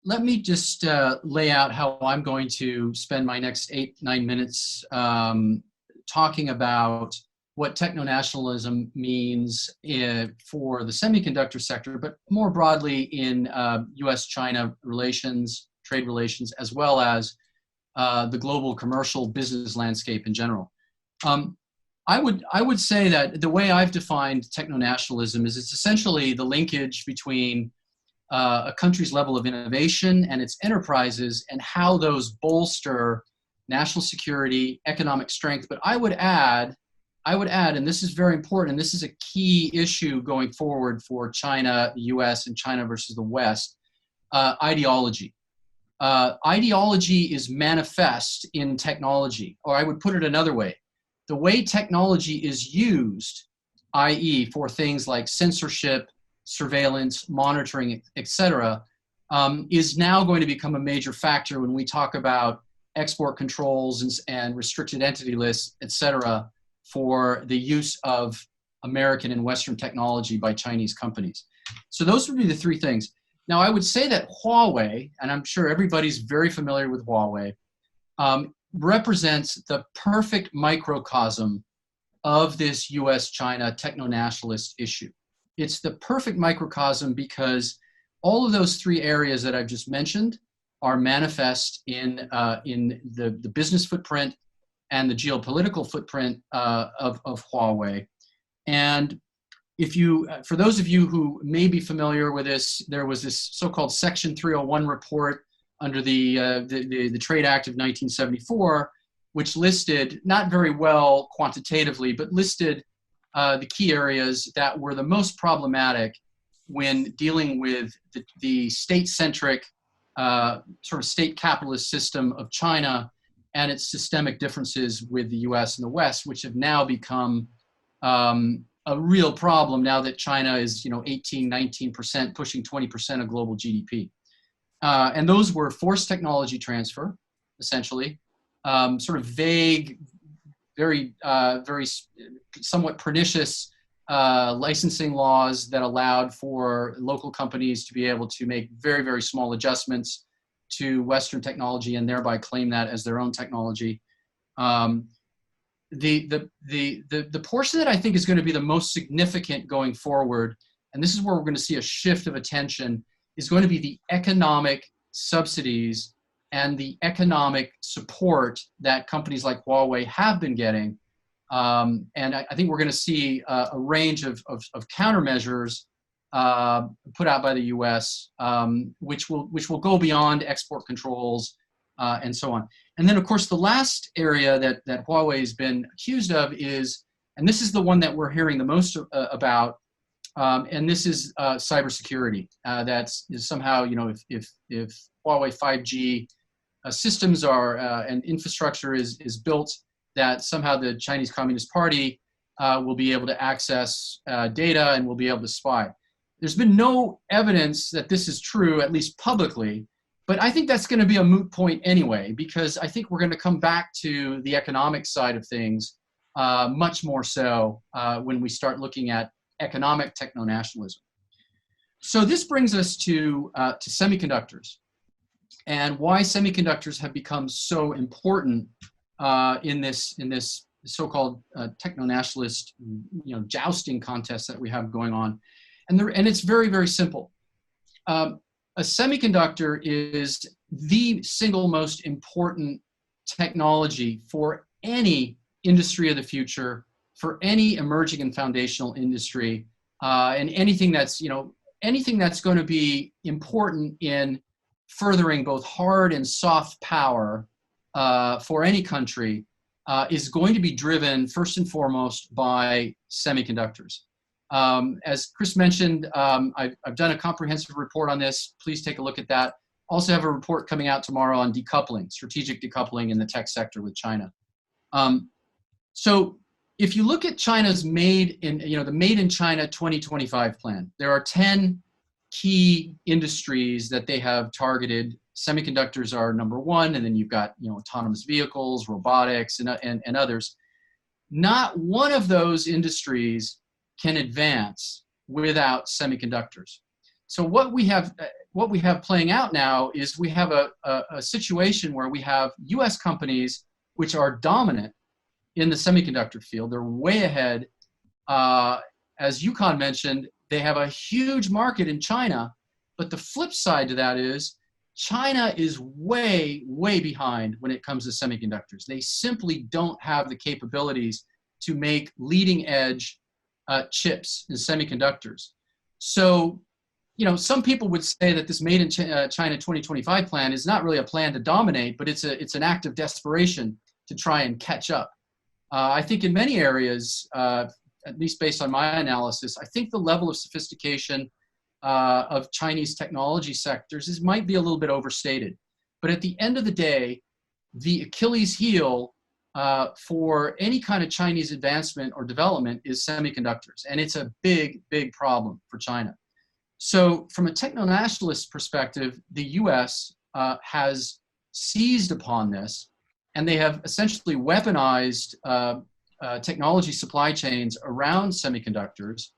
let me just lay out how I'm going to spend my next 8-9 minutes talking about what techno-nationalism means for the semiconductor sector, but more broadly in US-China relations, trade relations, as well as the global commercial business landscape in general. I would say that the way I've defined techno-nationalism is it's essentially the linkage between a country's level of innovation and its enterprises and how those bolster national security, economic strength. But I would add, and this is very important, and this is a key issue going forward for China, the US, and China versus the West, ideology. Ideology is manifest in technology, or I would put it another way. The way technology is used, i.e. for things like censorship, surveillance, monitoring, etc., is now going to become a major factor when we talk about export controls and restricted entity lists, etc., for the use of American and Western technology by Chinese companies. So those would be the three things. Now, I would say that Huawei, and I'm sure everybody's very familiar with Huawei, represents the perfect microcosm of this US-China techno-nationalist issue. It's the perfect microcosm because all of those three areas that I've just mentioned are manifest in the business footprint and the geopolitical footprint of Huawei. And if you, for those of you who may be familiar with this, there was this so-called Section 301 report under the Trade Act of 1974, which listed, not very well quantitatively, but listed the key areas that were the most problematic when dealing with the state-centric sort of state capitalist system of China and its systemic differences with the US and the West, which have now become a real problem now that China is 18, 19%, pushing 20% of global GDP. And those were forced technology transfer, essentially, sort of vague, very somewhat pernicious licensing laws that allowed for local companies to be able to make very, very small adjustments to Western technology and thereby claim that as their own technology. The portion that I think is going to be the most significant going forward, and this is where we're going to see a shift of attention, is going to be the economic subsidies and the economic support that companies like Huawei have been getting. And I think we're going to see a range of countermeasures put out by the US, which will go beyond export controls and so on. And then, of course, the last area that Huawei has been accused of is, and this is the one that we're hearing the most about, and this is cybersecurity. That's somehow, if Huawei 5G systems are and infrastructure is built, that somehow the Chinese Communist Party will be able to access data and will be able to spy. There's been no evidence that this is true, at least publicly, but I think that's going to be a moot point anyway, because I think we're going to come back to the economic side of things much more so when we start looking at economic techno-nationalism. So this brings us to semiconductors and why semiconductors have become so important in this so-called techno-nationalist jousting contest that we have going on. And it's very, very simple. A semiconductor is the single most important technology for any industry of the future, for any emerging and foundational industry, and anything that's going to be important in furthering both hard and soft power for any country is going to be driven first and foremost by semiconductors. As Chris mentioned, I've done a comprehensive report on this. Please take a look at that. Also have a report coming out tomorrow on decoupling, strategic decoupling in the tech sector with China. So if you look at China's the Made in China 2025 plan, there are 10 key industries that they have targeted. Semiconductors are number one, and then you've got autonomous vehicles, robotics, and others. Not one of those industries can advance without semiconductors. So what we have, what we have playing out now is we have a situation where we have US companies which are dominant in the semiconductor field. They're way ahead. As Yukon mentioned, they have a huge market in China, but the flip side to that is China is way, way behind when it comes to semiconductors. They simply don't have the capabilities to make leading edge chips in semiconductors. So, you know, some people would say that this Made in China 2025 plan is not really a plan to dominate, but it's an act of desperation to try and catch up. I think in many areas, at least based on my analysis, I think the level of sophistication of Chinese technology sectors might be a little bit overstated. But at the end of the day, the Achilles heel for any kind of Chinese advancement or development is semiconductors. And it's a big, big problem for China. So from a techno-nationalist perspective, the US has seized upon this, and they have essentially weaponized technology supply chains around semiconductors.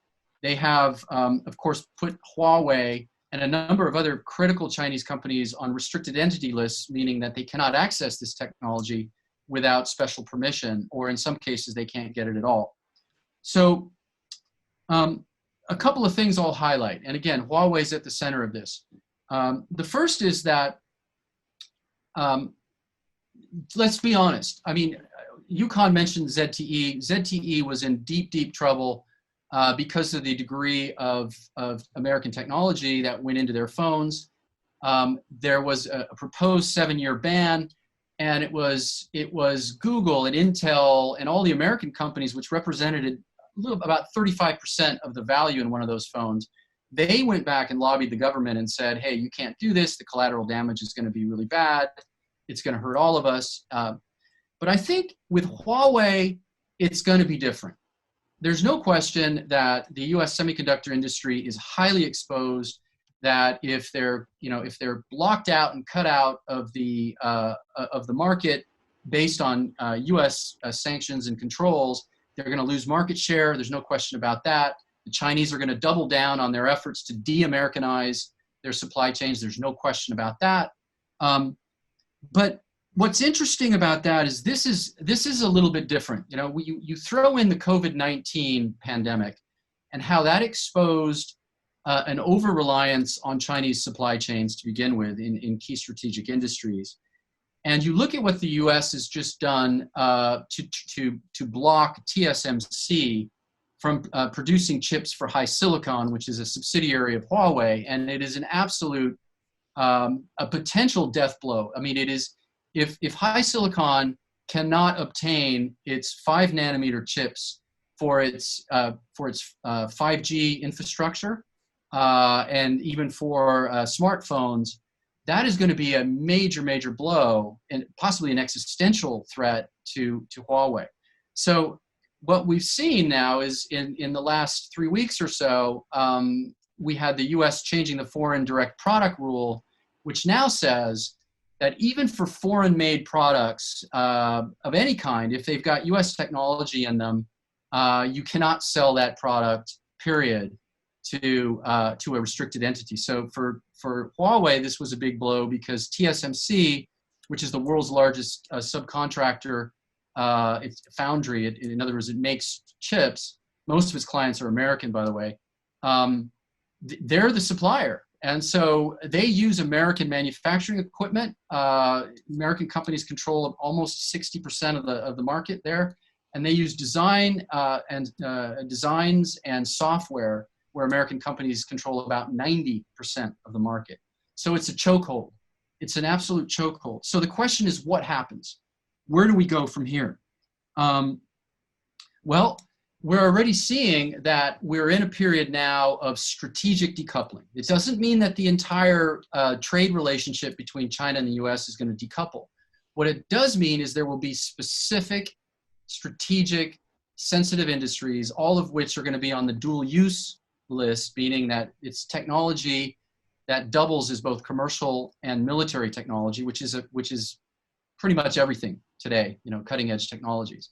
They have, of course, put Huawei and a number of other critical Chinese companies on restricted entity lists, meaning that they cannot access this technology without special permission, or in some cases, they can't get it at all. So a couple of things I'll highlight. And again, Huawei is at the center of this. The first is that, let's be honest. I mean, Yukon mentioned ZTE. ZTE was in deep, deep trouble because of the degree of American technology that went into their phones. There was a proposed 7-year ban, and it was Google and Intel and all the American companies, which represented about 35% of the value in one of those phones. They went back and lobbied the government and said, hey, you can't do this. The collateral damage is going to be really bad. It's going to hurt all of us. But I think with Huawei, it's going to be different. There's no question that the U.S. semiconductor industry is highly exposed. That if they're blocked out and cut out of the market based on U.S. Sanctions and controls, they're going to lose market share. There's no question about that. The Chinese are going to double down on their efforts to de-Americanize their supply chains. There's no question about that. But what's interesting about that is this is a little bit different. You know, you throw in the COVID-19 pandemic and how that exposed an over-reliance on Chinese supply chains to begin with in key strategic industries. And you look at what the U.S. has just done to block TSMC from producing chips for HiSilicon, which is a subsidiary of Huawei, and it is an absolute a potential death blow. I mean, it is if HiSilicon cannot obtain its 5 nanometer chips for its 5G infrastructure and even for smartphones, that is going to be a major, major blow and possibly an existential threat to Huawei. So what we've seen now is in the last 3 weeks or so, we had the US changing the foreign direct product rule, which now says that even for foreign-made products of any kind, if they've got US technology in them, you cannot sell that product, period, to a restricted entity. So for Huawei, this was a big blow because TSMC, which is the world's largest subcontractor, it's a foundry. In other words, it makes chips. Most of its clients are American, by the way. They're the supplier. And so they use American manufacturing equipment. American companies control almost 60% of the market there. And they use designs and software where American companies control about 90% of the market. So it's a chokehold. It's an absolute chokehold. So the question is, what happens? Where do we go from here? Well, we're already seeing that we're in a period now of strategic decoupling. It doesn't mean that the entire trade relationship between China and the US is going to decouple. What it does mean is there will be specific, strategic, sensitive industries, all of which are going to be on the dual use list, meaning that it's technology that doubles as both commercial and military technology, which is pretty much everything today, you know, cutting edge technologies.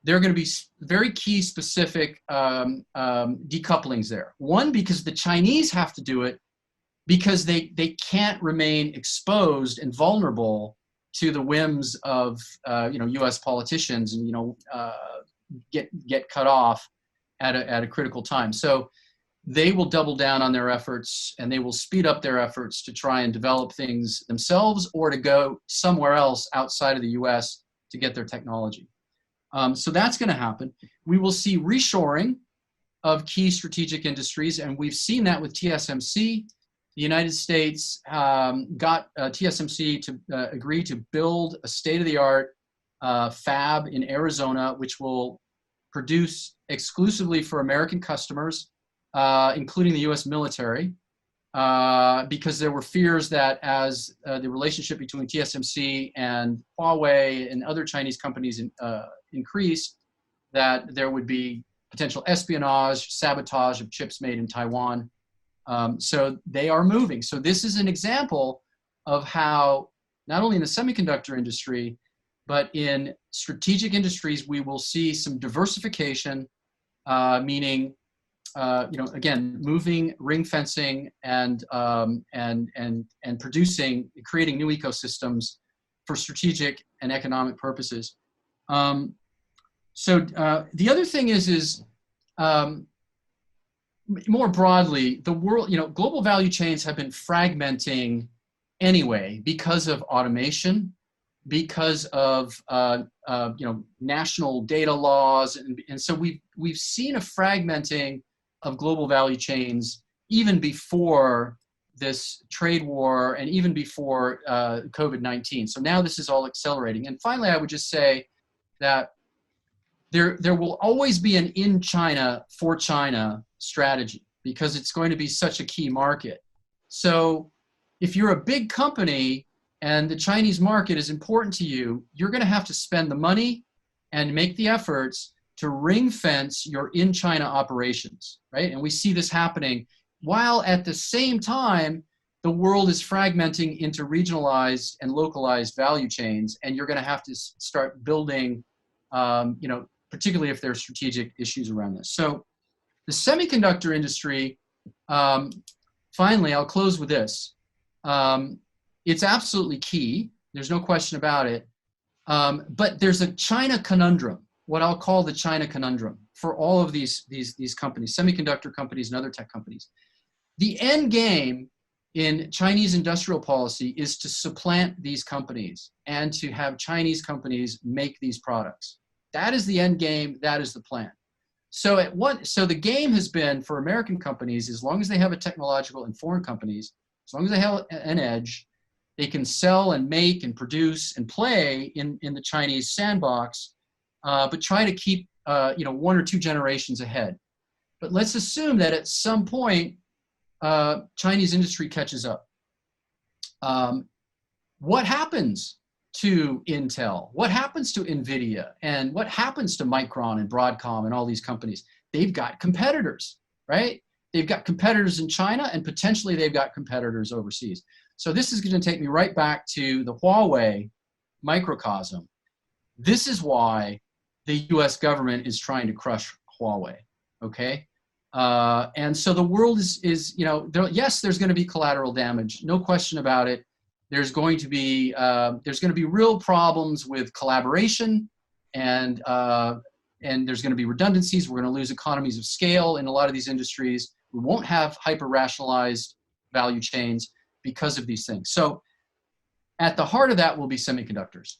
There are going to be very key specific decouplings there. One, because the Chinese have to do it because they can't remain exposed and vulnerable to the whims of U.S. politicians and get cut off at a critical time. So they will double down on their efforts, and they will speed up their efforts to try and develop things themselves or to go somewhere else outside of the U.S. to get their technology. So that's going to happen. We will see reshoring of key strategic industries, and we've seen that with TSMC. The United States got TSMC to agree to build a state-of-the-art fab in Arizona, which will produce exclusively for American customers, including the US military, because there were fears that as the relationship between TSMC and Huawei and other Chinese companies increased, that there would be potential espionage, sabotage of chips made in Taiwan. So they are moving. So this is an example of how, not only in the semiconductor industry, but in strategic industries, we will see some diversification, meaning, again, moving, ring fencing, and producing, creating new ecosystems for strategic and economic purposes. So the other thing is more broadly, the world, global value chains have been fragmenting anyway because of automation, because of national data laws, and so we've seen a fragmenting of global value chains even before this trade war and even before COVID-19. So now this is all accelerating. And finally, I would just say that there will always be an in China for China strategy because it's going to be such a key market. So if you're a big company and the Chinese market is important to you, you're going to have to spend the money and make the efforts to ring fence your in China operations, right? And we see this happening while at the same time, the world is fragmenting into regionalized and localized value chains, and you're going to have to start building, particularly if there are strategic issues around this. So the semiconductor industry, finally, I'll close with this. It's absolutely key. There's no question about it. But there's a China conundrum, what I'll call the China conundrum for all of these companies, semiconductor companies and other tech companies. The end game in Chinese industrial policy is to supplant these companies and to have Chinese companies make these products. That is the end game. That is the plan. So the game has been for American companies, as long as they have a technological, and foreign companies, as long as they have an edge, they can sell and make and produce and play in the Chinese sandbox, but try to keep 1 or 2 generations ahead. But let's assume that at some point, Chinese industry catches up. What happens to Intel? What happens to NVIDIA? And what happens to Micron and Broadcom and all these companies? They've got competitors, right? They've got competitors in China, and potentially they've got competitors overseas. So this is going to take me right back to the Huawei microcosm. This is why the US government is trying to crush Huawei, okay? And so the world is yes, there's going to be collateral damage, no question about it. There's going to be real problems with collaboration, and there's going to be redundancies. We're going to lose economies of scale in a lot of these industries. We won't have hyper-rationalized value chains because of these things. So at the heart of that will be semiconductors.